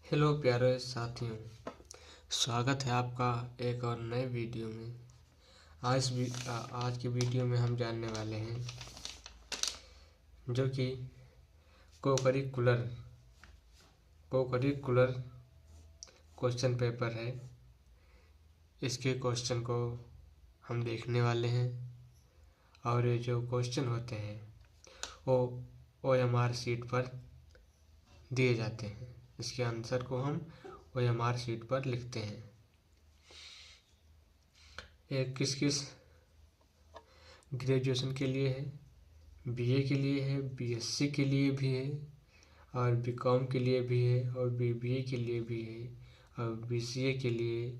Hello प्यारे साथियों, स्वागत है आपका एक और नए वीडियो में। आज की वीडियो में हम जानने वाले हैं जो कि कोकरिकुलर क्वेश्चन पेपर है। इसके क्वेश्चन को हम देखने वाले हैं और ये जो क्वेश्चन होते हैं वो OMR शीट पर दिए जाते हैं। इसके आंसर को हम OMR शीट पर लिखते हैं। ये किस किस ग्रेजुएशन के लिए है, BA के लिए है, BSc के लिए भी है और BCom के लिए भी है और BBA के लिए भी है और BCA के लिए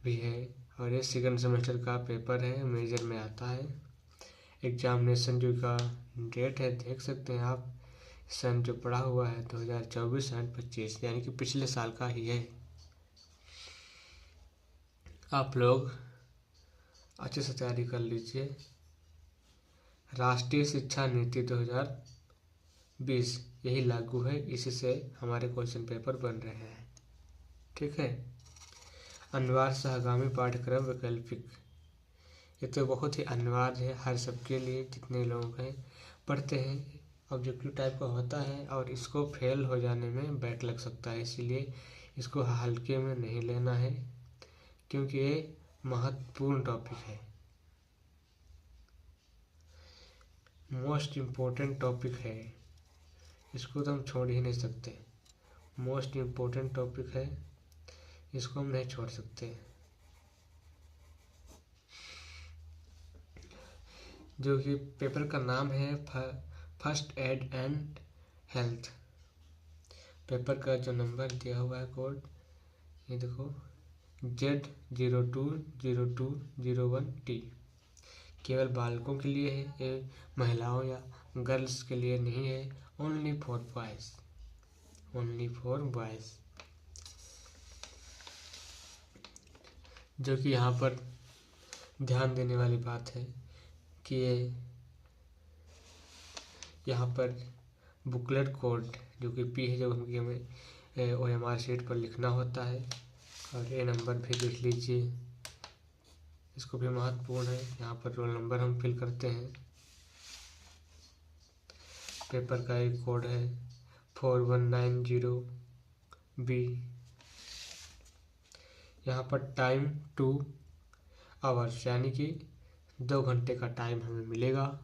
भी है। और ये सेकंड सेमेस्टर का पेपर है, मेजर में आता है। एग्जामिनेशन जो का डेट है देख सकते हैं आप, सन जो पड़ा हुआ है 2024 एंड 25, यानी कि पिछले साल का ही है। आप लोग अच्छे से तैयारी कर लीजिए। राष्ट्रीय शिक्षा नीति 2020 यही लागू है, इसी से हमारे क्वेश्चन पेपर बन रहे हैं। ठीक है। अनिवार्य सहगामी पाठ्यक्रम वैकल्पिक, ये तो बहुत ही अनिवार्य है हर सबके लिए, जितने लोग हैं पढ़ते हैं। ऑब्जेक्टिव टाइप का होता है और इसको फेल हो जाने में बैक लग सकता है, इसीलिए इसको हल्के में नहीं लेना है क्योंकि ये महत्वपूर्ण टॉपिक है, मोस्ट इम्पोर्टेंट टॉपिक है। इसको तो हम छोड़ ही नहीं सकते। मोस्ट इम्पोर्टेंट टॉपिक है, इसको हम नहीं छोड़ सकते। जो कि पेपर का नाम है first aid and health. Paper का जो नंबर दिया हुआ है कोड, ये देखो Z020201T। केवल बालकों के लिए है, ये महिलाओं या गर्ल्स के लिए नहीं है। Only for boys. जो कि यहाँ पर ध्यान देने वाली बात है कि ये यहाँ पर बुकलेट कोड जो कि P है, जो हमें OMR शीट पर लिखना होता है। और ये नंबर भी लिख लीजिए, इसको भी महत्वपूर्ण है। यहाँ पर रोल नंबर हम फिल करते हैं। पेपर का एक कोड है 4190B। यहाँ पर टाइम 2 आवर्स, यानी कि 2 घंटे का टाइम हमें मिलेगा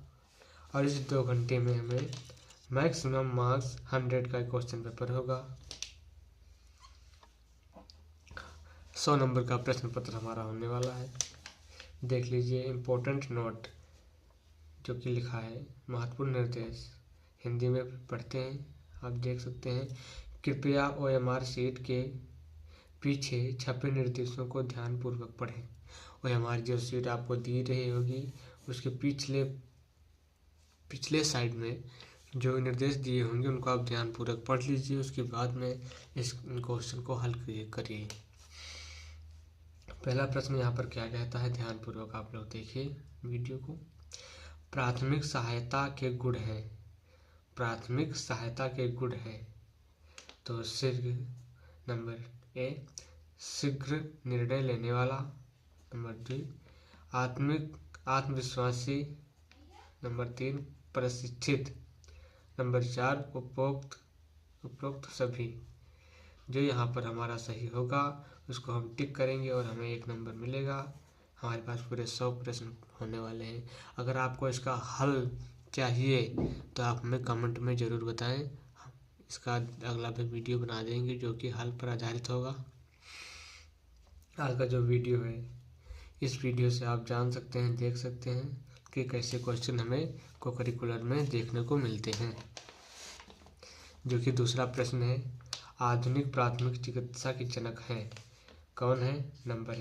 और इस 2 घंटे में हमें मैक्सिमम मार्क्स 100 का क्वेश्चन पेपर होगा। 100 नंबर का प्रश्न पत्र हमारा होने वाला है। देख लीजिए इम्पोर्टेंट नोट जो कि लिखा है, महत्वपूर्ण निर्देश हिंदी में पढ़ते हैं। आप देख सकते हैं, कृपया OMR शीट के पीछे छपे निर्देशों को ध्यानपूर्वक पढ़ें। OMR जो शीट आपको दी रही होगी उसके पिछले साइड में जो निर्देश दिए होंगे उनको आप ध्यानपूर्वक पढ़ लीजिए। उसके बाद में इस क्वेश्चन को हल करिए। पहला प्रश्न यहाँ पर क्या कहता है, ध्यानपूर्वक आप लोग देखिए वीडियो को। प्राथमिक सहायता के गुण हैं। तो नंबर A शीघ्र निर्णय लेने वाला। नंबर 2 आत्मविश्वासी। नंबर 3 प्रशिक्षित। नंबर 4 उपरोक्त सभी। जो यहाँ पर हमारा सही होगा उसको हम टिक करेंगे और हमें 1 नंबर मिलेगा। हमारे पास पूरे 100 प्रश्न होने वाले हैं। अगर आपको इसका हल चाहिए तो आप हमें कमेंट में ज़रूर बताएं, इसका अगला भी वीडियो बना देंगे जो कि हल पर आधारित होगा। आज का जो वीडियो है, इस वीडियो से आप जान सकते हैं, देख सकते हैं कि कैसे क्वेश्चन हमें कोकरिकुलर में देखने को मिलते हैं। जो कि दूसरा प्रश्न है, आधुनिक प्राथमिक चिकित्सा की जनक है कौन है? नंबर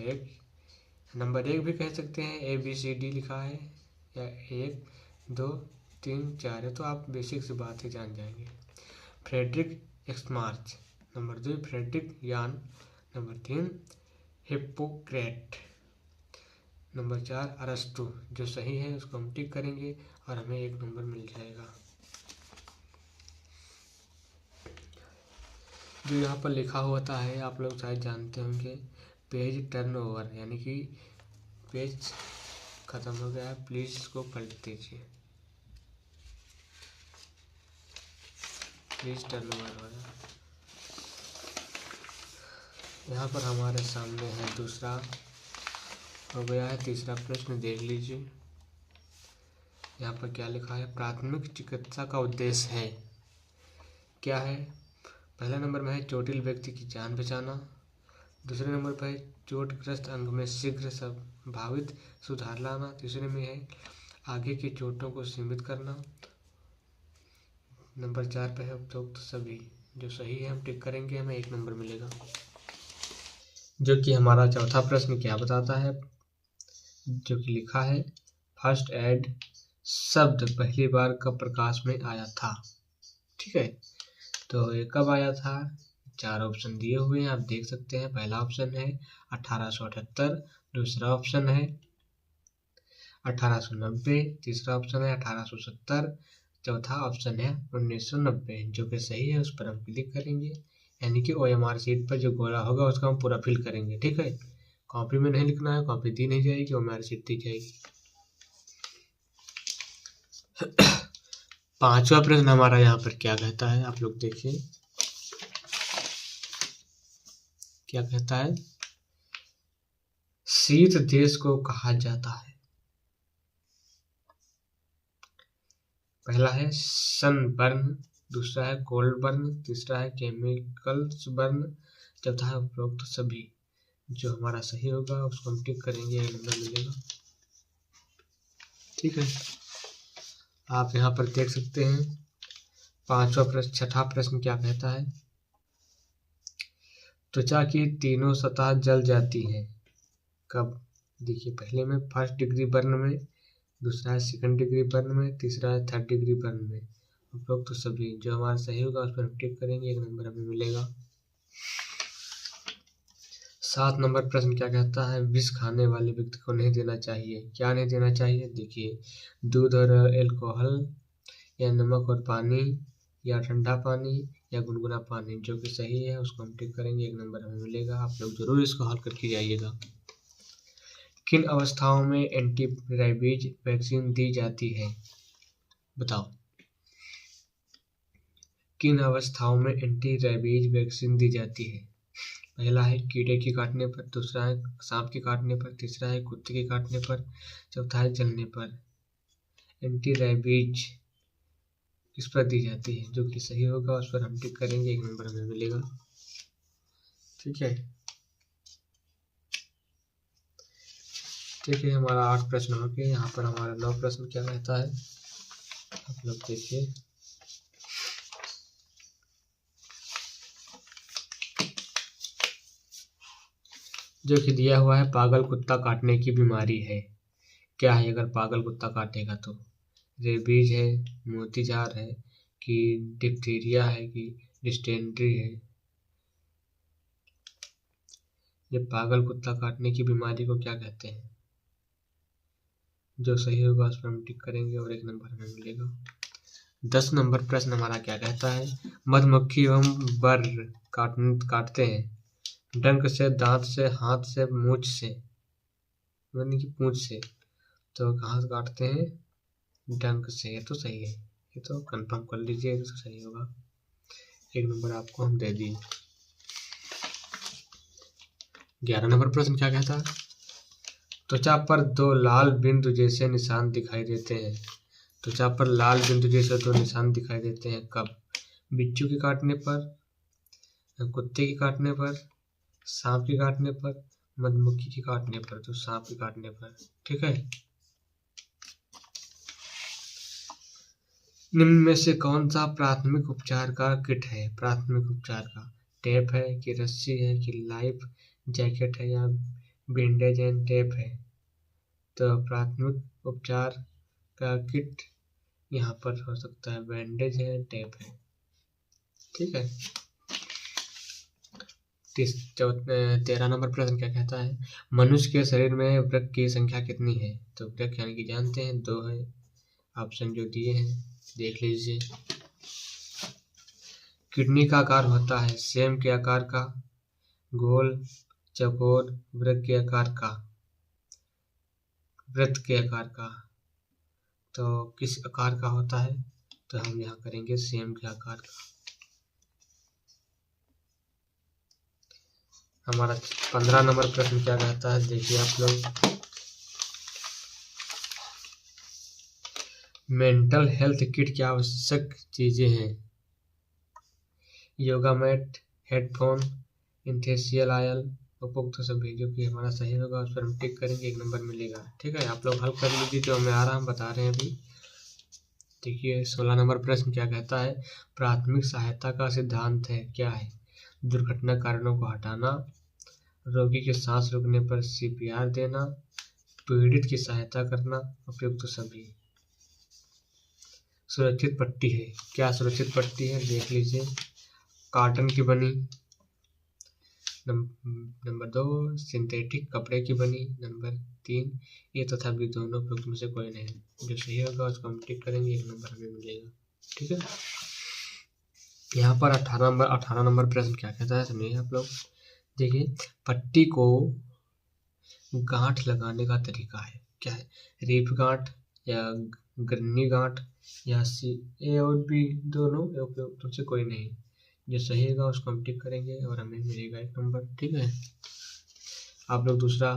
1 भी कह सकते हैं, ABCD लिखा है, या 1 2 3 4 है, तो आप बेसिक से बात ही जान जाएंगे। फ्रेडरिक एक्समार्च। नंबर 2 फ्रेडरिक यान। Number 3 Hippocrates. नंबर 4 अरस्तु। जो सही है उसको हम टिक करेंगे और हमें 1 नंबर मिल जाएगा। जो यहाँ पर लिखा होता है आप लोग शायद जानते होंगे, पेज टर्नओवर, यानी कि पेज खत्म हो गया है, प्लीज इसको पलट दीजिए, प्लीज टर्नओवर हो गया। यहाँ पर हमारे सामने है दूसरा हो गया है, तीसरा प्रश्न देख लीजिए। यहाँ पर क्या लिखा है, प्राथमिक चिकित्सा का उद्देश्य है, क्या है? पहला नंबर में है चोटिल व्यक्ति की जान बचाना, दूसरे नंबर पर है चोटग्रस्त अंग में शीघ्र संभावित सुधार लाना, तीसरे में है आगे की चोटों को सीमित करना, नंबर 4 पे है उपरोक्त सभी। जो सही है हम टिक करेंगे, हमें 1 नंबर मिलेगा। जो कि हमारा चौथा प्रश्न क्या बताता है, जो कि लिखा है फर्स्ट एड शब्द पहली बार कब प्रकाश में आया था। ठीक है, तो ये कब आया था? 4 ऑप्शन दिए हुए हैं, आप देख सकते हैं। पहला ऑप्शन है 1878, दूसरा ऑप्शन है 1890, तीसरा ऑप्शन है 1870, चौथा ऑप्शन है 1990। जो कि सही है उस पर हम क्लिक करेंगे, यानी कि OMR शीट पर जो गोला होगा उसका हम पूरा फिल करेंगे। ठीक है, कॉपी में नहीं लिखना है, कॉपी दी नहीं जाएगी, OMR शीट दी जाएगी। पांचवा प्रश्न हमारा यहाँ पर क्या कहता है, आप लोग देखिए क्या कहता है, शीत देश को कहा जाता है। पहला है सनबर्न, दूसरा है कोल्ड बर्न, तीसरा है केमिकल्स बर्न, चौथा है उपरोक्त सभी। जो हमारा सही होगा उसको हम टिक करेंगे, 1 नंबर मिलेगा। ठीक है, आप यहाँ पर देख सकते हैं। पांचवा प्रश्न, छठा प्रश्न क्या कहता है, त्वचा की तीनों सतह जल जाती हैं कब? देखिए, पहले में फर्स्ट डिग्री बर्न में, दूसरा है सेकंड डिग्री बर्न में, तीसरा है थर्ड डिग्री बर्न में, उपरोक्त तो सभी। जो हमारा सही होगा उस पर हम टिक करेंगे, 1 नंबर हमें मिलेगा। 7 नंबर प्रश्न क्या कहता है, विष खाने वाले व्यक्ति को नहीं देना चाहिए, क्या नहीं देना चाहिए? देखिए, दूध और अल्कोहल, या नमक और पानी, या ठंडा पानी, या गुनगुना पानी। जो कि सही है उसको हम टिक करेंगे, 1 नंबर हमें मिलेगा। आप लोग जरूर इसको हल करके जाइएगा। किन अवस्थाओं में एंटी रेबीज वैक्सीन दी जाती है, बताओ? किन अवस्थाओं में एंटी रेबीज वैक्सीन दी जाती है? पहला है कीड़े के काटने पर, दूसरा है सांप के काटने पर, तीसरा है कुत्ते के काटने पर, चौथा है जलने पर। एंटी रेबीज किस पर दी जाती है? जो कि सही होगा उस पर हम टिक करेंगे, 1 नंबर हमें मिलेगा। ठीक है, ठीक है, हमारा 8 प्रश्न हो गए। यहाँ पर हमारा 9 प्रश्न क्या कहता है, आप लोग देखिए। जो कि दिया हुआ है, पागल कुत्ता काटने की बीमारी है, क्या है? अगर पागल कुत्ता काटेगा तो रेबीज है, मोतीजार है, कि डिप्थीरिया है, कि डिस्टेंट्री है। ये पागल कुत्ता काटने की बीमारी को क्या कहते हैं? जो सही होगा उस पर हम टिक करेंगे और 1 नंबर हमें मिलेगा। 10 नंबर प्रश्न हमारा क्या कहता है, मधुमक्खी एवं बर काटते हैं डंक से, दांत से, हाथ से, मूंछ से, यानी कि पूंछ से। तो कहाँ से काटते हैं? डंक से। ये तो सही है, ये तो कंफर्म कर लीजिए, तो सही होगा। 1 नंबर आपको हम दे दिए। 11 नंबर प्रश्न क्या कहता है, त्वचा पर 2 लाल बिंदु जैसे निशान दिखाई देते हैं। त्वचा पर लाल बिंदु जैसे 2 निशान दिखाई देते हैं कब? बिच्छू के काटने पर, कुत्ते के काटने पर, सांप के काटने पर, मधुमक्खी के काटने पर। तो सांप के काटने पर। ठीक है, निम्न में से कौन सा प्राथमिक उपचार का किट है? प्राथमिक उपचार का टेप है, कि रस्सी है, कि लाइफ जैकेट है, या बैंडेज एंड टेप है? तो प्राथमिक उपचार का किट यहाँ पर हो सकता है बैंडेज है, टेप है। ठीक है, 13 नंबर प्रश्न क्या कहता है, मनुष्य के शरीर में वृक्क की संख्या कितनी है? तो वृक्क यानी कि जानते हैं 2 है, ऑप्शन जो दिए हैं देख लीजिए। किडनी का आकार होता है सेम के आकार का, गोल, चौकोर, वृत्त के आकार का। तो किस आकार का होता है? तो हम यहाँ करेंगे सेम के आकार का। हमारा 15 नंबर प्रश्न क्या कहता है, देखिए आप लोग। मेंटल हेल्थ किट की आवश्यक चीजें हैं। योगा मैट, हेडफोन, इंथेसियल ऑयल, उपयुक्त सभी। जो कि हमारा सही होगा उस पर हम टिक करेंगे, 1 नंबर मिलेगा। ठीक है, आप लोग हल कर लीजिए, जो हमें आ रहा हम बता रहे हैं अभी। देखिए 16 नंबर प्रश्न क्या कहता है, प्राथमिक सहायता का सिद्धांत है, क्या है? दुर्घटना कारणों को हटाना, रोगी के सांस रुकने पर CPR देना, पीड़ित की सहायता करना, उपयुक्त सभी। सुरक्षित पट्टी है, क्या सुरक्षित पट्टी है देख लीजिए। कॉटन की बनी, नंबर 2 सिंथेटिक कपड़े की बनी, नंबर 3 ये तथा भी दोनों उपयुक्त में से कोई नहीं। जो सही होगा उसको हम टिक करेंगे, 1 नंबर हमें मिलेगा। ठीक है, यहाँ पर 18 नंबर प्रश्न क्या कहता है समझिए आप लोग। देखिए पट्टी को गांठ लगाने का तरीका है, क्या है? रीफ गांठ या गन्नी गांठ या A और B दोनों उपयुक्त से कोई नहीं। जो सही होगा उसको हम टिक करेंगे और हमें मिलेगा 1 नंबर। ठीक है, आप लोग दूसरा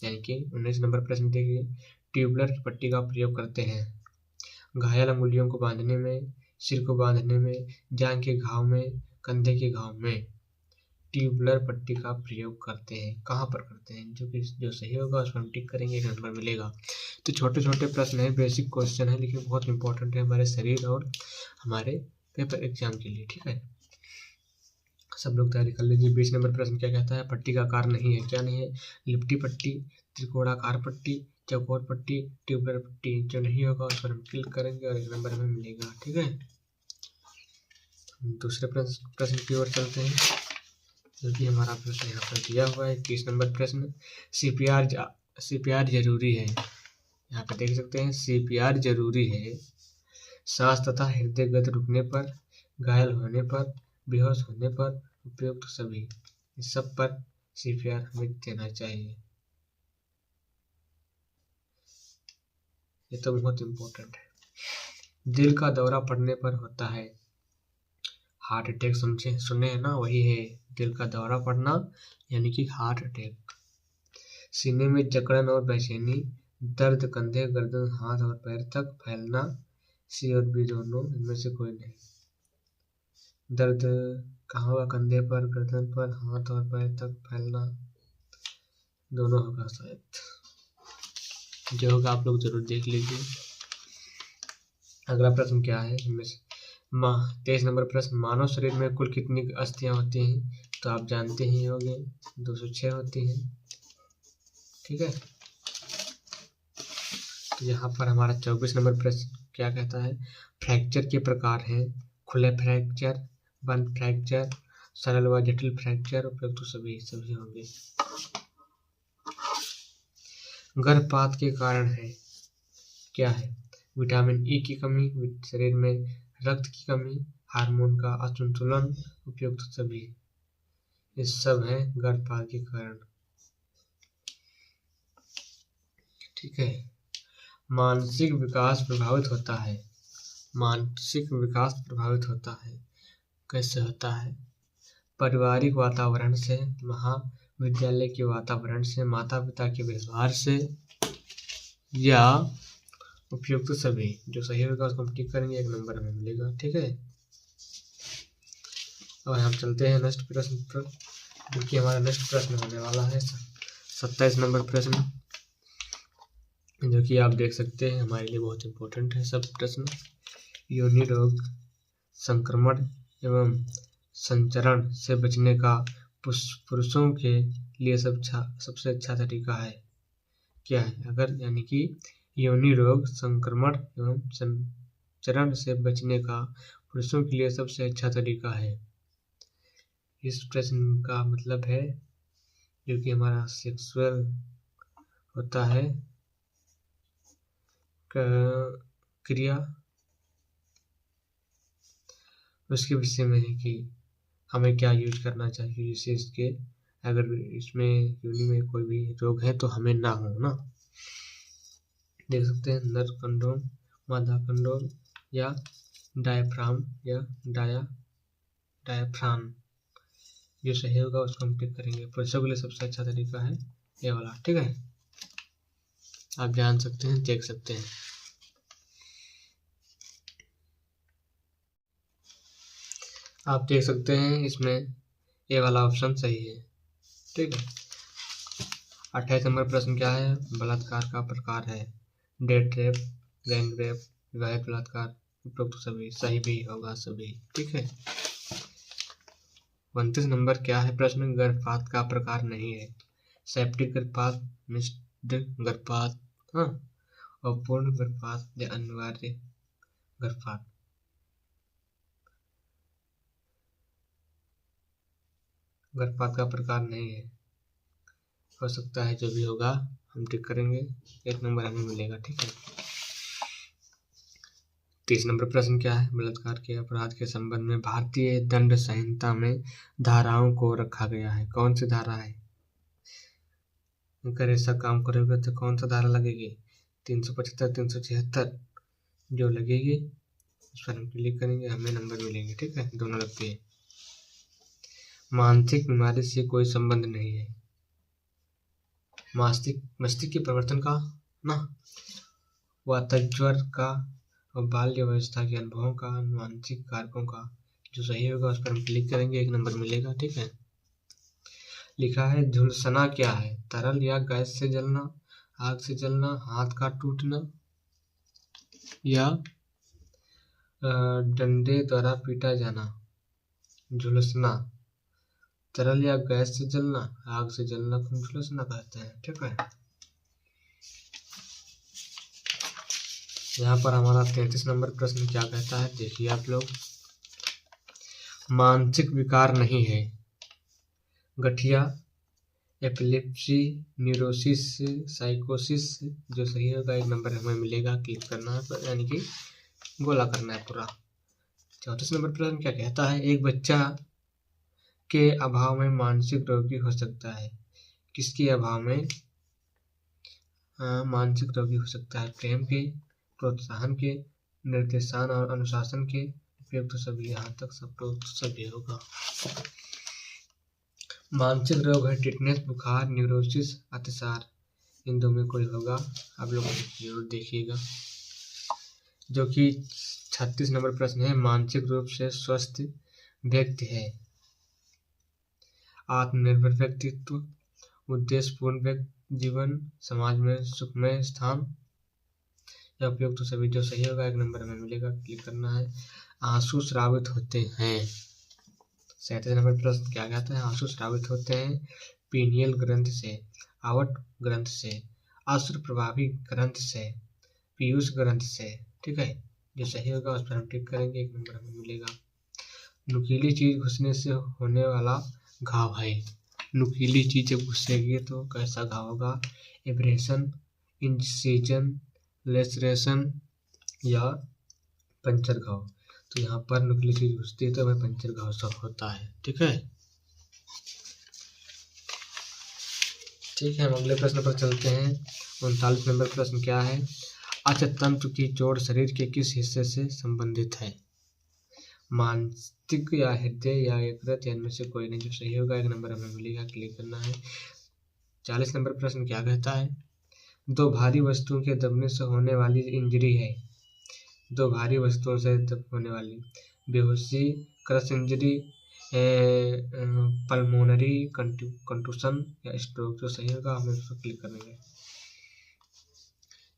यानी कि 19 नंबर प्रश्न देखिए। ट्यूबलर पट्टी का प्रयोग करते हैं घायल अंगुलियों को बांधने में, सिर को बांधने में, जांघ के घाव में, कंधे के घाव में ट्यूबलर पट्टी का प्रयोग करते हैं। कहाँ पर करते हैं? जो सही होगा उस पर हम टिक करेंगे, 1 नंबर मिलेगा। तो छोटे छोटे प्रश्न है, बेसिक क्वेश्चन है, लेकिन बहुत इंपॉर्टेंट है हमारे शरीर और हमारे पेपर एग्जाम के लिए। ठीक है, सब लोग तैयारी कर लीजिए। 20 नंबर प्रश्न क्या कहता है, पट्टी का आकार नहीं है, क्या नहीं है? लिपटी पट्टी, त्रिकोणाकार पट्टी, चौकोर पट्टी, ट्यूबलर पट्टी। जो नहीं होगा उस पर हम क्लिक करेंगे और 1 नंबर हमें मिलेगा। ठीक है, दूसरे प्रश्न की ओर चलते हैं, जो कि हमारा प्रश्न यहाँ पर दिया हुआ है। 30 नंबर प्रश्न, CPR जरूरी है। यहाँ पे देख सकते हैं CPR जरूरी है सांस तथा हृदय गति रुकने पर, घायल होने पर, बेहोश होने पर, उपयुक्त सभी। इस सब पर CPR हमें देना चाहिए। ये तो बहुत इम्पोर्टेंट है। दिल का दौरा पड़ने पर होता है हार्ट अटैक, समझे सुने हैं ना, वही है दिल का दौरा पड़ना यानी कि हार्ट अटैक। सीने में जकड़न और बेचैनी, दर्द कंधे, गर्दन, हाथ और पैर तक फैलना, C और B दोनों, इनमें से कोई नहीं। दर्द कहाँ होगा? कंधे पर, गर्दन पर, हाथ और पैर तक फैलना, दोनों होगा शायद। जो होगा आप लोग जरूर देख लीजिए। अगला प्रश्न क्या है इनमें से 23 नंबर प्रश्न, मानव शरीर में कुल कितनी अस्थियां होती हैं? तो आप जानते ही होंगे 206 होती हैं। ठीक है, तो यहाँ पर हमारा 24 नंबर प्रश्न क्या कहता है, फ्रैक्चर के प्रकार हैं खुले फ्रैक्चर, बंद फ्रैक्चर, सरल व जटिल फ्रैक्चर, उपयुक्त सभी होंगे। गर्भपात के कारण है, क्या है? विटामिन E की कमी, शरीर में रक्त की कमी, हार्मोन का असंतुलन, उपयुक्त सभी। ये सब है गर्भपात के कारण। ठीक है, मानसिक विकास प्रभावित होता है। मानसिक विकास प्रभावित होता है, कैसे होता है? पारिवारिक वातावरण से, महाविद्यालय के वातावरण से, माता पिता के व्यवहार से, या उपयुक्त सभी। जो सही होगा उसको हम टिक करेंगे, 1 नंबर हमें मिलेगा। ठीक है, और हम चलते हैं नेक्स्ट प्रश्न पर, जो कि हमारा नेक्स्ट प्रश्न होने वाला है 27 नंबर प्रश्न, जो कि आप देख सकते हैं हमारे लिए बहुत इंपॉर्टेंट है सब प्रश्न। योनि रोग, संक्रमण एवं संचरण से बचने का पुरुषों के लिए सबसे अच्छा तरीका है, क्या है? अगर यानी कि योनि रोग, संक्रमण एवं संचरण से बचने का पुरुषों के लिए सबसे अच्छा तरीका है। इस प्रश्न का मतलब है जो कि हमारा सेक्सुअल होता है क्रिया उसके विषय में है कि हमें क्या यूज करना चाहिए जिससे इसके अगर इसमें योनि में कोई भी रोग है तो हमें ना हो ना। देख सकते हैं नर कंडोम, मादा कंडोम या डायफ्राम या डायफ्राम, जो सही होगा उसको हम टिक करेंगे। पुरुषों के लिए सबसे अच्छा तरीका है ये वाला, ठीक है। आप जान सकते हैं, देख सकते हैं। आप देख सकते हैं इसमें ये वाला ऑप्शन सही है, ठीक है। 28 नंबर प्रश्न क्या है? बलात्कार का प्रकार है डेट रेप, गैंग रेप, विवाहित बलात्कार, उपरोक्त सभी। सही भी होगा सभी, ठीक है। 29 नंबर क्या है प्रश्न? गर्भपात का प्रकार नहीं है सेप्टिक गर्भपात, मिश्र गर्भपात, हाँ, और पूर्ण गर्भपात या अनिवार्य गर्भपात। गर्भपात का प्रकार नहीं है, हो सकता है जो भी होगा हम टिक करेंगे, 1 नंबर हमें मिलेगा, ठीक है। 30 नंबर प्रश्न क्या है? बलात्कार के अपराध के संबंध में भारतीय दंड संहिता में धाराओं को रखा गया है। कौन सी धारा है? अगर ऐसा काम करोगे तो कौन सा धारा लगेगी? 375, 376 जो लगेगी उस पर हम क्लिक करेंगे, हमें नंबर मिलेंगे, ठीक है। दोनों लगती है। मानसिक बीमारी से कोई संबंध नहीं है। मस्तिष्क के परिवर्तन का ना, वातज्वर का और बाल्य अवस्था के अनुभवों का, मानसिक कारकों का। जो सही होगा उस पर हम क्लिक करेंगे, 1 नंबर मिलेगा, ठीक है। लिखा है झुलसना क्या है? तरल या गैस से जलना, आग से जलना, हाथ का टूटना या डंडे द्वारा पीटा जाना। झुलसना, तरल या गैस से जलना, आग से जलना को झुलसना कहते हैं, ठीक है। यहाँ पर हमारा 33 नंबर प्रश्न क्या कहता है, देखिए आप लोग। मानसिक विकार नहीं है गठिया, एपिलेप्सी, न्यूरोसिस, साइकोसिस। जो सही होगा 1 नंबर हमें मिलेगा, क्लिक करना है, यानी कि गोला करना है पूरा। 34 नंबर प्रश्न क्या कहता है? एक बच्चा के अभाव में मानसिक रोगी हो सकता है। किसके अभाव में मानसिक रोगी हो सकता है? प्रेम के, प्रोत्साहन के, निर्देशन और अनुशासन के, उपयुक्त सभी। यहाँ तक सब तो सभी होगा। मानसिक रोग है टिटनेस, बुखार, न्यूरोसिस, अतिसार। इन दो में कोई होगा, आप लोग जरूर देखिएगा। जो कि 36 नंबर प्रश्न है, मानसिक रूप से स्वस्थ व्यक्ति है आत्मनिर्भर व्यक्तित्व, उद्देश्यपूर्ण व्यक्ति जीवन, समाज में सुखमय स्थान या उपयुक्त सभी। जो सही होगा 1 नंबर हमें मिलेगा, क्लिक करना है। आंसू स्रावित होते हैं। 37 नंबर प्रश्न क्या कहता है? आंसू स्रावित होते हैं पीनियल ग्रंथ से, आवट ग्रंथ से, अश्रु प्रभावी ग्रंथ से, पीयूष ग्रंथ से, ठीक है। जो सही होगा उस पर हम टिक करेंगे, 1 नंबर हमें मिलेगा। नुकीली चीज घुसने से होने वाला घाव है। नुकीली चीज जब घुसेगी तो कैसा घाव होगा? एब्रेशन, इंसिजन, लेसरेशन या पंचर घाव। तो यहाँ पर नुकीली चीज घुसती है तो हमें पंचर घाव सब होता है, ठीक है। ठीक है, हम अगले प्रश्न पर चलते हैं। 39 नंबर प्रश्न क्या है? अचतंत्र की चोट शरीर के किस हिस्से से संबंधित है? मानसिक या हृदय या यकृत या इनमें से कोई नहीं। जो सही होगा 1 नंबर हमें मिलेगा, क्लिक करना है। 40 नंबर प्रश्न क्या कहता है? दो भारी वस्तुओं के दबने से होने वाली इंजरी है। दो भारी वस्तुओं से होने वाली बेहोशी, क्रश इंजरी, पल्मोनरी कंटूशन या स्ट्रोक। जो सही होगा हमें उस पर क्लिक करेंगे।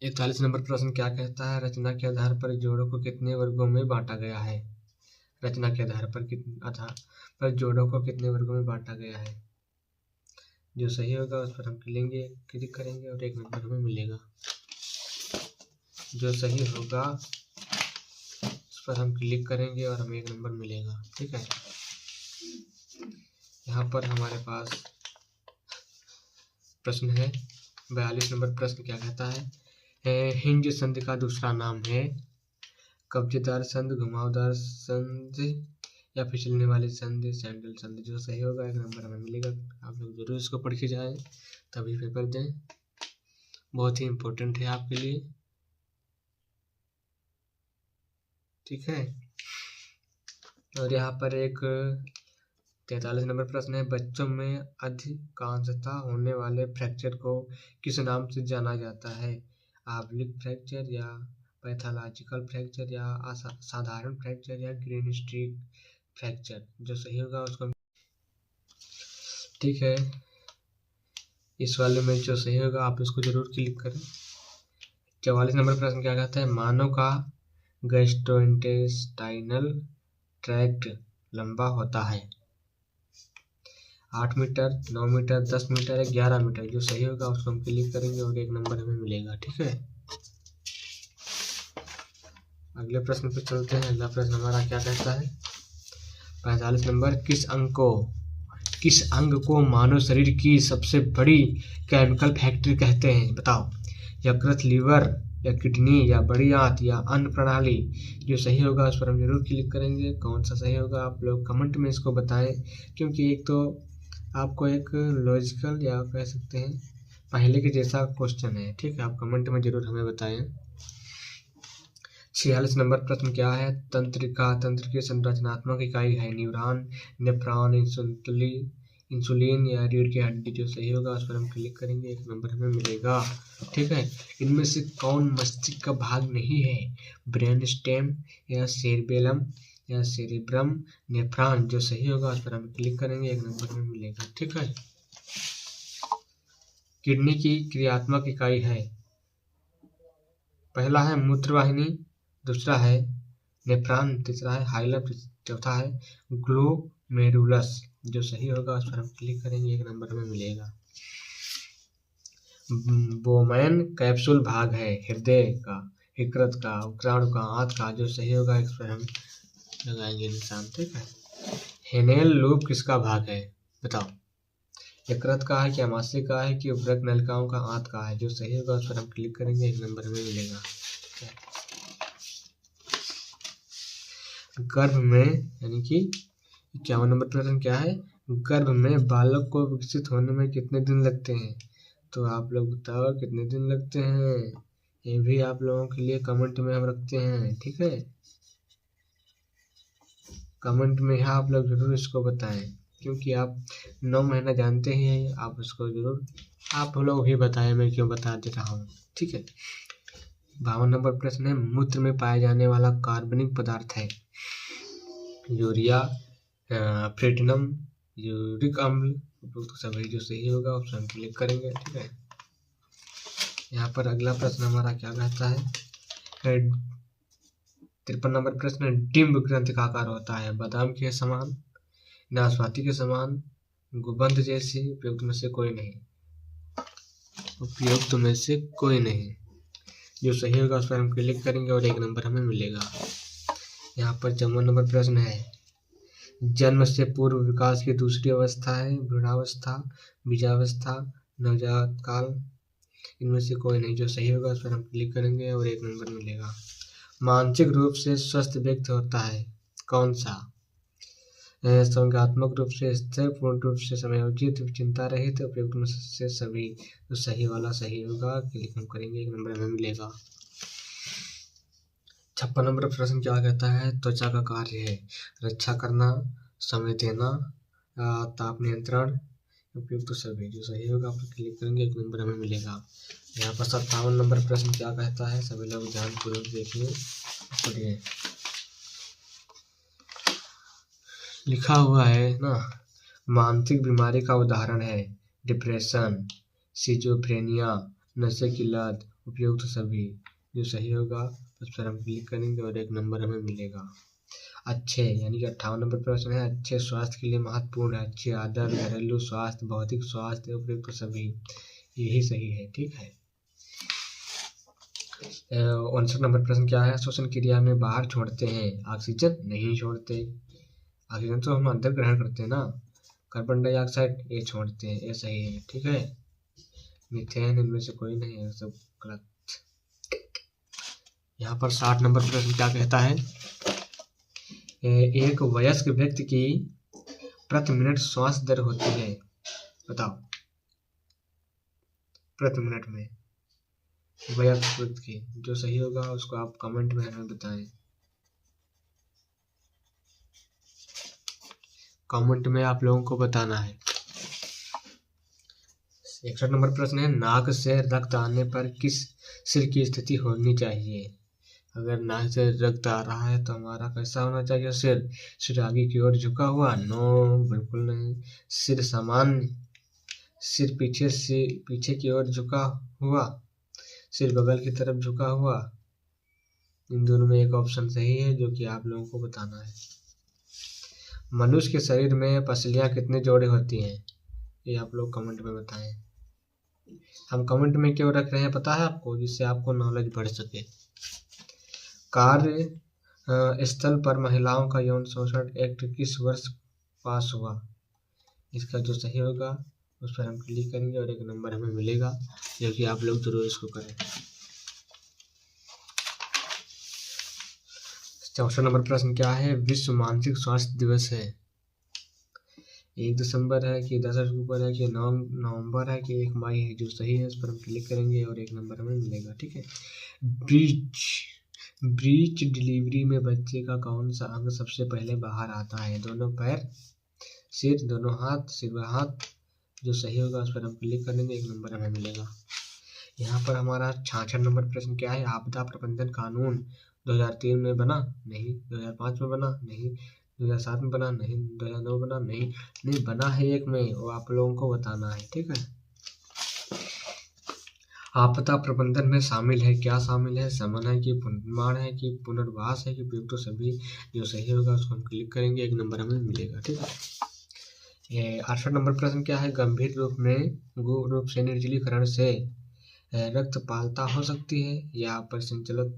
41 नंबर प्रश्न क्या कहता है? रचना के आधार पर जोड़ों को कितने वर्गों में बांटा गया है? रचना के आधार पर जोड़ों को कितने वर्गों में बांटा गया है? जो सही होगा उस पर हम क्लिक करेंगे और 1 नंबर हमें मिलेगा। जो सही होगा उस पर हम क्लिक करेंगे और हमें 1 नंबर मिलेगा, ठीक है। यहाँ पर हमारे पास प्रश्न है 42 नंबर प्रश्न क्या कहता है? हिंज संधि का दूसरा नाम है कब्जेदार संधि, घुमावदार संधि, या फिसलने वाली संधि सैंडल संधि, जो सही होगा 1 नंबर हमें मिलेगा। आप लोग जरूर इसको पढ़ के जाएं, तभी पेपर दें, बहुत ही इम्पोर्टेंट है आपके लिए, ठीक है। और यहाँ पर एक 43 नंबर प्रश्न है, बच्चों में अधिकांशता होने वाले फ्रैक्चर को किस नाम से जाना जाता है? आब्लिक फ्रैक्चर या पैथोलॉजिकल फ्रैक्चर या साधारण फ्रैक्चर या ग्रीन स्ट्रिक फ्रैक्चर, जो सही होगा उसको, ठीक है। इस वाले में जो सही होगा आप इसको जरूर क्लिक करें। 44 नंबर प्रश्न क्या कहता है, मानव का गैस्ट्रोइंटेस्टाइनल ट्रैक्ट लंबा होता है 8 मीटर, 9 मीटर, 10 मीटर, 11 मीटर, जो सही होगा उसको हम क्लिक करेंगे और 1 नंबर हमें मिलेगा, ठीक है। अगले प्रश्न पे चलते हैं। अगला प्रश्न हमारा क्या कहता है, 45 नंबर, किस अंग को मानव शरीर की सबसे बड़ी केमिकल फैक्ट्री कहते हैं? बताओ, यकृत, लीवर या किडनी या बड़ी आंत या अन्न प्रणाली, जो सही होगा उस पर हम जरूर क्लिक करेंगे। कौन सा सही होगा आप लोग कमेंट में इसको बताएं, क्योंकि एक तो आपको एक लॉजिकल या कह सकते हैं पहले के जैसा क्वेश्चन है, ठीक है। आप कमेंट में जरूर हमें बताएं। 46 नंबर प्रश्न क्या है, तंत्र की संरचनात्मक इकाई है न्यूरॉन, नेफ्रॉन, इंसुलिन या रीढ़ की हड्डी, जो सही होगा उस पर हम क्लिक करेंगे, 1 नंबर हमें मिलेगा, ठीक है। इनमें से कौन मस्तिष्क का भाग नहीं है? ब्रेन स्टेम या सेरिबेलम या सेरिब्रम, नेफ्रॉन, जो सही होगा उस पर हम क्लिक करेंगे, 1 नंबर हमें मिलेगा, ठीक है। किडनी की क्रियात्मक इकाई है, पहला है मूत्रवाहिनी, दूसरा है नेफ्रॉन, तीसरा है हाइलम, चौथा है ग्लोमेरुलस, जो सही होगा उस पर हम क्लिक करेंगे, 1 नंबर हमें मिलेगा। बोमैन कैप्सूल भाग है हृदय का, यकृत का, उक्राणु का, आंत का, जो सही होगा इस पर हम लगाएंगे निशान, ठीक है। हेनेल लूप किसका भाग है? बताओ, यकृत का है कि आमाशय का है कि उर्वरक नलिकाओं का, आंत का है, जो सही होगा उस पर हम क्लिक करेंगे, 1 नंबर हमें मिलेगा। गर्भ में यानी कि 51 नंबर प्रश्न क्या है, गर्भ में बालक को विकसित होने में कितने दिन लगते हैं? तो आप लोग बताओ कितने दिन लगते हैं, ये भी आप लोगों के लिए कमेंट में हम रखते हैं, ठीक है। कमेंट में आप लोग जरूर इसको बताएं, क्योंकि आप 9 महीना जानते ही हैं, आप उसको जरूर आप लोग भी बताएं, मैं क्यों बता दे रहा हूँ, ठीक है। 52 नंबर प्रश्न है, मूत्र में पाया जाने वाला कार्बनिक पदार्थ है यूरिया, प्लेटिनम, यूरिक अम्ल, तो सभी जो सही होगा ऑप्शन क्लिक करेंगे, ठीक है। यहाँ पर अगला प्रश्न हमारा क्या कहता है, 53 नंबर प्रश्न, डिम्ब ग्रंथि का आकार होता है बादाम के समान, नाशपाती के समान, गुबंद जैसी, उपयुक्त में से कोई नहीं, उपयुक्त में से कोई नहीं, जो सही होगा उस पर हम क्लिक करेंगे और 1 नंबर हमें मिलेगा। यहाँ पर 54 नंबर प्रश्न है, जन्म से पूर्व विकास की दूसरी अवस्था है भ्रूणावस्था, बीजावस्था, नवजात काल, इनमें से कोई नहीं, जो सही होगा उस पर हम क्लिक करेंगे और 1 नंबर मिलेगा। मानसिक रूप से स्वस्थ व्यक्ति होता है कौन सा? संज्ञात्मक रूप से स्थिर, पूर्ण रूप से समायोजित, चिंता रहित, उपयुक्त में से सभी, तो सही वाला सही होगा, क्लिक हम करेंगे, 1 नंबर हमें मिलेगा। 56 नंबर प्रश्न क्या कहता है, त्वचा का कार्य है रक्षा करना, समय देना, ताप नियंत्रण, उपयुक्त तो सभी, जो सही होगा आप क्लिक करेंगे, 1 नंबर हमें मिलेगा। यहाँ पर 57 नंबर प्रश्न क्या कहता है, सभी लोग ध्यानपूर्वक देखिए, पढ़िए। लिखा हुआ है ना, मानसिक बीमारी का उदाहरण है डिप्रेशन, सिजोफ्रेनिया, नशे की लत, उपयुक्त सभी, जो सही होगा उस पर हम क्लिक करेंगे और 1 नंबर हमें मिलेगा। अच्छे यानी कि 58 नंबर प्रश्न है, अच्छे स्वास्थ्य के लिए महत्वपूर्ण है अच्छी आदत, घरेलू स्वास्थ्य, भौतिक स्वास्थ्य, उपयुक्त सभी, यही सही है, ठीक है। 59 नंबर प्रश्न क्या है, श्वसन क्रिया में बाहर छोड़ते हैं ऑक्सीजन, नहीं छोड़ते, ऑक्सीजन तो हम अंदर ग्रहण करते हैं ना, कार्बन डाइऑक्साइड ये छोड़ते हैं, ये सही है, ठीक है। मीथेन, इनमें से कोई नहीं है, सब गलत। यहाँ पर 60 नंबर प्रश्न क्या कहता है, एक वयस्क व्यक्ति की प्रति मिनट श्वास दर होती है? बताओ, प्रति मिनट में वयस्क व्यक्ति की। जो सही होगा उसको आप कमेंट में हमें बताएं। कमेंट में आप लोगों को बताना है। 61 नंबर प्रश्न है, नाक से रक्त आने पर किस सिर की स्थिति होनी चाहिए? अगर नाक से रक्त आ रहा है तो हमारा कैसा होना चाहिए? सिर आगे की ओर झुका हुआ? नो, बिल्कुल नहीं। सिर सामान्य, सिर पीछे की ओर झुका हुआ, सिर बगल की तरफ झुका हुआ। इन दोनों में एक ऑप्शन सही है जो कि आप लोगों को बताना है। मनुष्य के शरीर में पसलियां कितने जोड़े होती हैं? ये आप लोग कमेंट में बताएं। हम कमेंट में क्यों रख रहे हैं पता है आपको? जिससे आपको नॉलेज बढ़ सके। कार्य स्थल पर महिलाओं का यौन शोषण एक्ट किस वर्ष पास हुआ? इसका जो सही होगा उस पर हम क्लिक करेंगे और 1 नंबर हमें मिलेगा, जो कि आप लोग जरूर इसको करें। 64 नंबर प्रश्न क्या है? विश्व मानसिक स्वास्थ्य दिवस है। 1 दिसंबर है कि 10 अक्टूबर है कि 9 नवंबर है कि 1 मई है? जो सही है उस पर हम क्लिक करेंगे और 1 नंबर हमें मिलेगा। ठीक है। ब्रीच डिलीवरी में बच्चे का कौन सा अंग सबसे पहले बाहर आता है? दोनों पैर, सिर, दोनों हाथ, सिर व हाथ। जो सही होगा उस पर हम क्लिक करेंगे, 1 नंबर हमें मिलेगा। यहाँ पर हमारा 66 नंबर प्रश्न क्या है? आपदा प्रबंधन कानून 2003 में बना? नहीं। 2005 में बना? नहीं। 2007 में बना? नहीं। 2009 बना? नहीं बना है एक में, वो आप लोगों को बताना है। ठीक है। आपदा प्रबंधन में शामिल है, क्या शामिल है? शमन है कि पुनर्निर्माण है कि पुनर्वास है कि उपयुक्त सभी? जो सही होगा उसको हम क्लिक करेंगे, 1 नंबर हमें मिलेगा। ठीक है। 68 नंबर प्रश्न क्या है? गंभीर रूप से निर्जलीकरण से रक्तपालता हो सकती है या परिसंचलन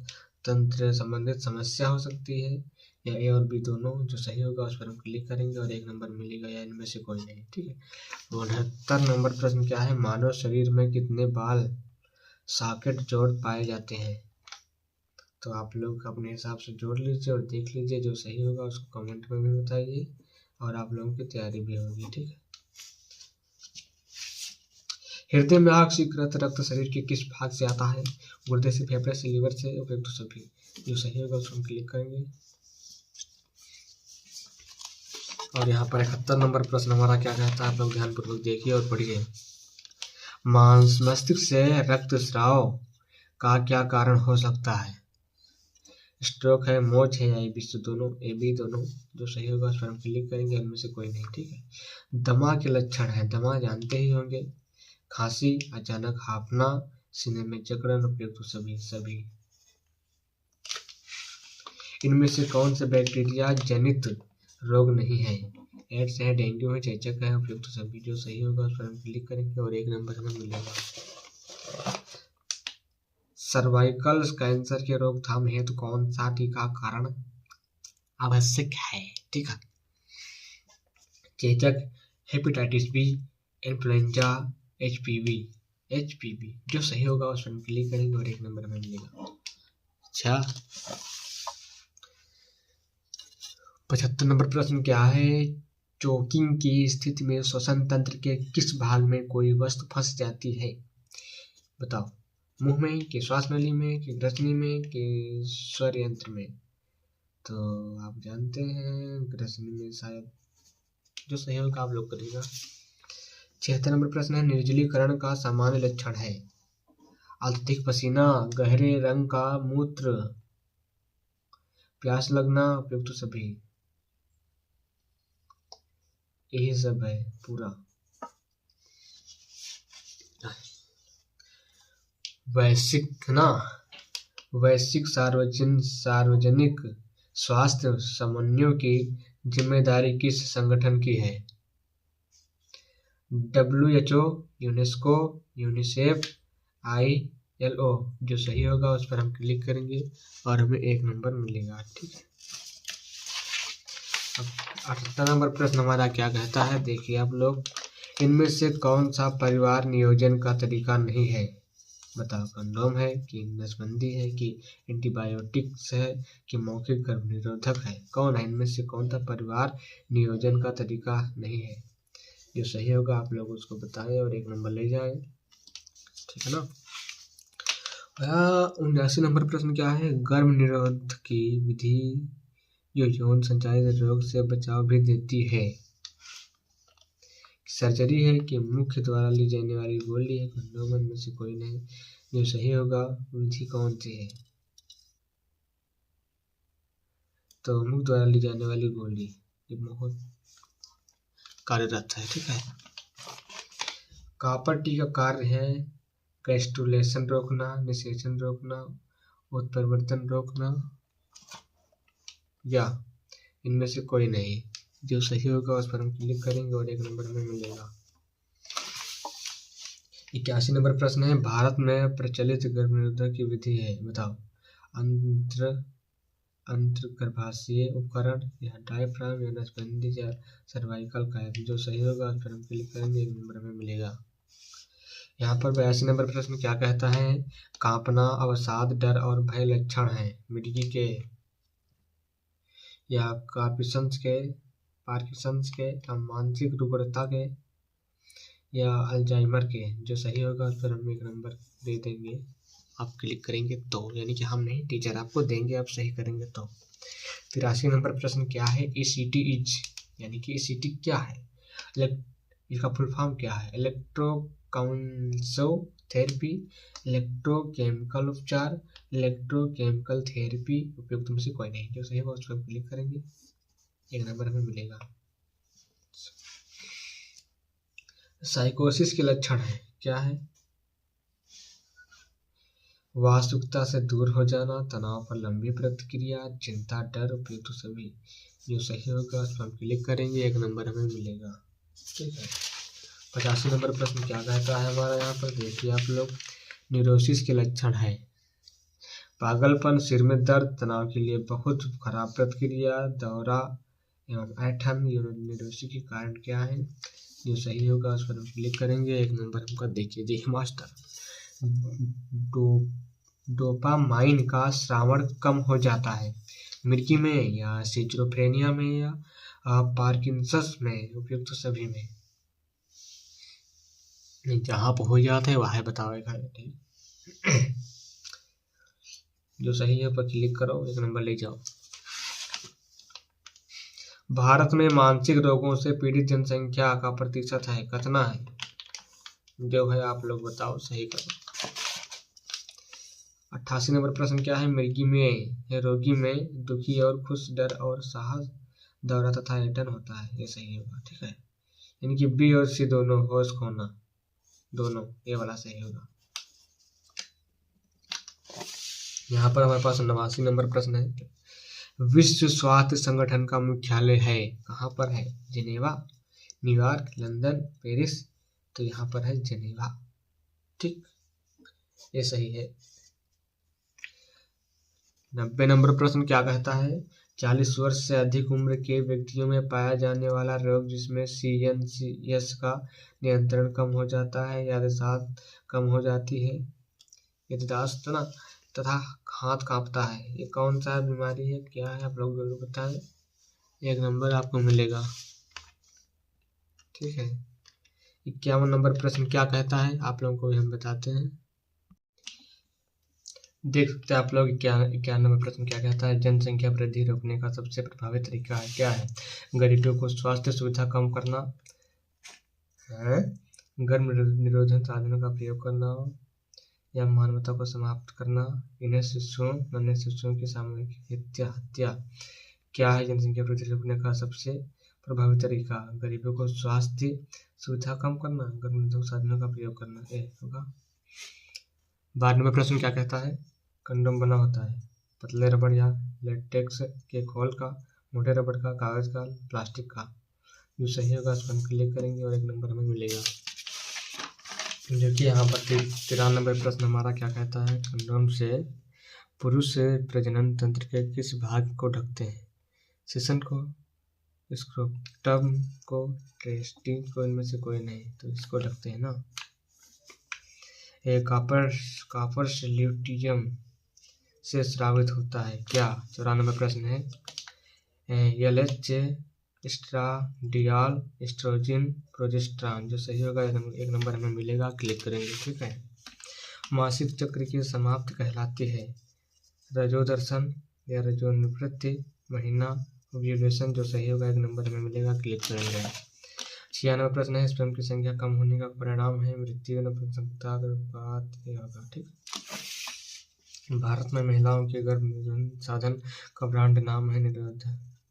तंत्र संबंधित समस्या हो सकती है, या ए और बी दोनों? जो सही होगा उस पर हम क्लिक करेंगे और 1 नंबर मिलेगा, या इनमें से कोई नहीं। ठीक है। 69 नंबर प्रश्न क्या है? मानव शरीर में कितने बाल सॉकेट जोड़ पाए जाते हैं? तो आप लोग अपने हिसाब से जोड़ लीजिए और देख लीजिए। जो सही होगा उसको कमेंट में भी बताइए और आप लोगों की तैयारी भी होगी। ठीक है। हृदय में ऑक्सीकृत रक्त शरीर के किस भाग से आता है? गुर्दे से, फेफड़े से, लीवर से, उपयुक्त सभी? जो सही होगा उसको हम क्लिक करेंगे। और यहाँ पर 71 नंबर प्रश्न हमारा क्या कहता है? आप लोग ध्यानपूर्वक देखिए और पढ़िए। मस्तिष्क से रक्तस्राव का क्या कारण हो सकता है? स्ट्रोक है, मोच है या एबीसी दोनों? एबी दोनों। जो सही होगा उस पर हम क्लिक करेंगे, इनमें से कोई नहीं। ठीक है। दमा के लक्षण है, दमा जानते ही होंगे। खांसी, अचानक हांफना, सीने में जकड़न, उपयुक्त सभी। इनमें से कौन से बैक्टीरिया जनित रोग नहीं है? एड्स है, डेंगू है, चेचक है, उपयुक्त सभी? जो सही होगा उस पर हम क्लिक करेंगे और 1 नंबर हमें मिलेगा। सर्वाइकल कैंसर के रोकथाम हेतु कौन सा टीकाकरण आवश्यक है? ठीक है। चेचक, हेपेटाइटिस बी, इन्फ्लुएंजा, एचपीवी। जो सही होगा उस पर क्लिक करेंगे और 1 नंबर में मिलेगा। अच्छा, 75 नंबर प्रश्न क्या है? चोकिंग की स्थिति में श्वसन तंत्र के किस भाग में कोई वस्तु फंस जाती है? बताओ, मुंह में कि श्वास नली में कि ग्रसनी में कि स्वर यंत्र में? तो आप जानते हैं ग्रसनी में शायद। जो सही होगा आप लोग करिएगा। 76 नंबर प्रश्न है, निर्जलीकरण का सामान्य लक्षण है? अत्यधिक पसीना, गहरे रंग का मूत्र, प्यास लगना, उपयुक्त सभी? यही सब है पूरा। वैश्विक सार्वजनिक स्वास्थ्य समन्वय की जिम्मेदारी किस संगठन की है? WHO, UNESCO, UNICEF, ILO? जो सही होगा उस पर हम क्लिक करेंगे और हमें 1 नंबर मिलेगा। ठीक है। 78 नंबर प्रश्न हमारा क्या कहता है? देखिए आप लोग, इनमें से कौन सा परिवार नियोजन का तरीका नहीं है? बताओ, कंडोम है कि नसबंदी है कि एंटीबायोटिक्स है कि मौखिक गर्भ निरोधक है? कौन है इनमें से? कौन सा परिवार नियोजन का तरीका नहीं है? जो सही होगा आप लोग उसको बताएं और 1 नंबर ले जाएं। ठीक है ना। 79 नंबर प्रश्न क्या है? गर्भ निरोध की विधि जो यौन संचालित रोग से बचाव भी देती है। सर्जरी है कि मुख्य द्वारा ली जाने वाली गोली है? कंडोम में से कोई नहीं। जो सही होगा विधि कौन सी है? तो मुख्य द्वारा ली जाने वाली गोली ये बहुत कार्यरत है। ठीक है। कॉपर टी का कार्य है कैस्टुलेशन रोकना, निषेचन रोकना, उत्परिवर्तन रोकना, या इनमें से कोई नहीं। जो सही होगा उस पर हम क्लिक करेंगे और 1 नंबर में मिलेगा। 81 नंबर प्रश्न है, भारत में प्रचलित गर्भ निरोधक की विधि है? बताओ, अंतर्गर्भाशयी उपकरण या डायफ्राम या नसबंदी या सर्वाइकल कैप? जो सही होगा उस पर हम क्लिक करेंगे, 1 नंबर में मिलेगा। यहाँ पर 82 नंबर प्रश्न क्या कहता है? कांपना, अवसाद, डर और भय लक्षण है मिर्गी के या पार्किंसंस के या मानसिक रुग्णता के या अल्जाइमर के? जो सही होगा उस पर हम 1 नंबर दे देंगे, आप क्लिक करेंगे तो, यानी कि हम नहीं, टीचर आपको देंगे, आप सही करेंगे तो। 83 नंबर प्रश्न क्या है? ECT इज, यानी कि ECT क्या है? इसका फुल फॉर्म क्या है? इलेक्ट्रोकाउंसोथेरेपी, इलेक्ट्रोकेमिकल उपचार, इलेक्ट्रोकेमिकल थेरेपी, उपयुक्त में से कोई नहीं। जो सही होगा उस पर क्लिक करेंगे, 1 नंबर हमें मिलेगा। साइकोसिस के लक्षण है क्या है? वास्तविकता से दूर हो जाना, तनाव पर लंबी प्रतिक्रिया, चिंता, डर, उपयुक्त तो सभी। जो सही होगा उस पर हम क्लिक करेंगे, 1 नंबर हमें मिलेगा। ठीक है। 85 नंबर प्रश्न क्या कहता है हमारा? यहाँ पर देखिए आप लोग, न्यूरोसिस के लक्षण है पागलपन, सिर में दर्द, तनाव के लिए बहुत खराब प्रतिक्रिया, दौरा एवं ऐंठन। न्यूरोसिस के कारण क्या है? जो सही होगा उस पर हम क्लिक करेंगे, 1 नंबर हमका देखिए। जी मास्टर, डोपामाइन का श्रावण कम हो जाता है मिर्गी में या सिजोफ्रेनिया में या पार्किंसंस में? उपयुक्त सभी में। जहाँ पर हो जाता है वहाँ बताओ। जो सही है पर क्लिक करो, 1 नंबर ले जाओ। भारत में मानसिक रोगों से पीड़ित जनसंख्या का प्रतिशत है कितना है? जो है आप लोग बताओ, सही करो। 88 नंबर प्रश्न क्या है? मिर्गी में रोगी में दुखी और खुश, डर और साहस, दौरा तथा ऐंठन होता है। ये सही होगा। ठीक है। यानी कि बी और सी दोनों, होश खोना दोनों, ये वाला सही होगा। यहाँ पर हमारे पास 89 नंबर प्रश्न है, विश्व स्वास्थ्य संगठन का मुख्यालय है कहाँ पर है? Geneva, New York, London, Paris? तो यहाँ पर है जिनेवा। ठीक, ये सही है। 90 नंबर प्रश्न क्या कहता है? 40 वर्ष से अधिक उम्र के व्यक्तियों में पाया जाने वाला रोग जिसमें CNS का नियंत्रण कम हो जाता है, याददाश्त कम हो जाती है, याददाश्त ना, तथा हाथ कांपता है, ये कौन सा बीमारी है? क्या है? आप लोग जरूर बताएं, 1 नंबर आपको मिलेगा। ठीक है। 51 नंबर प्रश्न क्या कहता है? आप लोगों को भी हम बताते हैं, देख सकते हैं आप लोग। 51 नंबर प्रश्न क्या कहता है? जनसंख्या वृद्धि रोकने का सबसे प्रभावी तरीका है क्या है? गरीबों को स्वास्थ्य सुविधा कम करना है, गर्भ निरोधक साधनों का प्रयोग करना, या मानवता को समाप्त करना, नन्हे शिशुओं की सामूहिक हत्या? क्या है जनसंख्या वृद्धि रोकने का सबसे प्रभावी तरीका? गरीबों को स्वास्थ्य सुविधा कम करना, गर्भ निरोधक साधनों का प्रयोग करना। ये होगा। 12 नंबर प्रश्न क्या कहता है? कंडोम बना होता है पतले रबड़ या लेटेक्स के खोल का, मोटे रबड़ का, कागज का, प्लास्टिक का? जो सही होगा उस पर हम क्लिक करेंगे और 1 नंबर हमें मिलेगा। देखिए यहाँ पर 93 नंबर प्रश्न हमारा क्या कहता है? कंडोम से पुरुष प्रजनन तंत्र के किस भाग को ढकते हैं? सेशन को, स्क्रोटम को, टेस्टिस को? इनमें से कोई नहीं, तो इसको ढकते हैं ना। कॉपर ल्यूटियम से स्रावित होता है क्या? 94 प्रश्न है। LH oestradiol, oestrogen, progesterone. जो सही होगा एक नंबर हमें मिलेगा, क्लिक करेंगे। ठीक है। मासिक चक्र की समाप्ति कहलाती है रजोदर्शन या रजोनिवृत्ति, महीना, ओव्यूलेशन। जो सही होगा एक नंबर हमें मिलेगा, क्लिक करेंगे। 96 प्रश्न है। स्पर्म की संख्या कम होने का परिणाम है मृत्यु, नपुंसकता, गर्भपात होगा। ठीक। भारत में महिलाओं के गर्भ निरोधन साधन का ब्रांड नाम है निरोध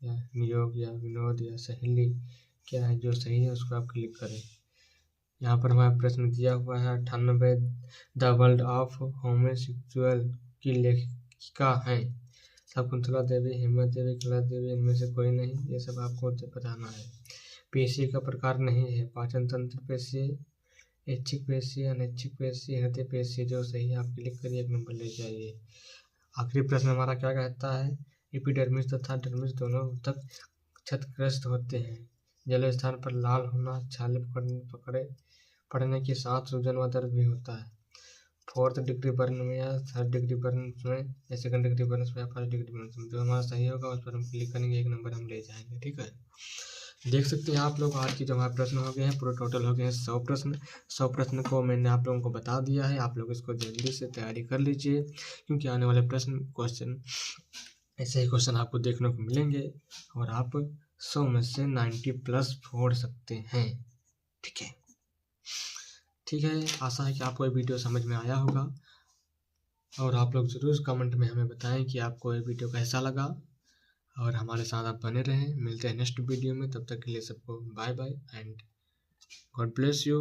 या नियोग या विनोद या सहेली। क्या है? जो सही है उसको आप क्लिक करें। यहाँ पर हमारा प्रश्न दिया हुआ है 98। द वर्ल्ड ऑफ होमोसेक्सुअल की लेखिका हैं शकुंतला देवी, हिम्मत देवी, कला देवी। इनमें से कोई नहीं। ये सब आपको बताना है। पेशी का प्रकार नहीं है पाचन तंत्र पेशी, ऐच्छिक पेशी, अनैच्छिक पेशी, हृदय पेशी। जो सही है आप क्लिक करिए, एक नंबर ले जाइए। आखिरी प्रश्न हमारा क्या कहता है? एपिडर्मिस तथा डर्मिस दोनों तक क्षतग्रस्त होते हैं। जल स्थान पर लाल होना, छाले पड़ने के साथ सूजन व दर्द भी होता है। 4th डिग्री बर्न में या 3rd डिग्री बर्न में या 2nd डिग्री बर्न में या 1st डिग्री बर्न में। जो हमारा सही होगा उस पर हम क्लिक करेंगे, एक नंबर हम ले जाएंगे। ठीक है। देख सकते हैं आप लोग आज की जो हमारे प्रश्न हो गए हैं पूरे टोटल हो गए हैं 100 प्रश्न। 100 प्रश्न को मैंने आप लोगों को बता दिया है। आप लोग इसको जल्दी से तैयारी कर लीजिए, क्योंकि आने वाले क्वेश्चन ऐसे ही क्वेश्चन आपको देखने को मिलेंगे और आप 100 में से 90+ फोड़ सकते हैं। ठीक है। ठीक है। आशा है कि आपको ये वीडियो समझ में आया होगा और आप लोग ज़रूर कमेंट में हमें बताएं कि आपको ये वीडियो कैसा लगा और हमारे साथ आप बने रहें। मिलते हैं नेक्स्ट वीडियो में। तब तक के लिए सबको bye bye and God bless you.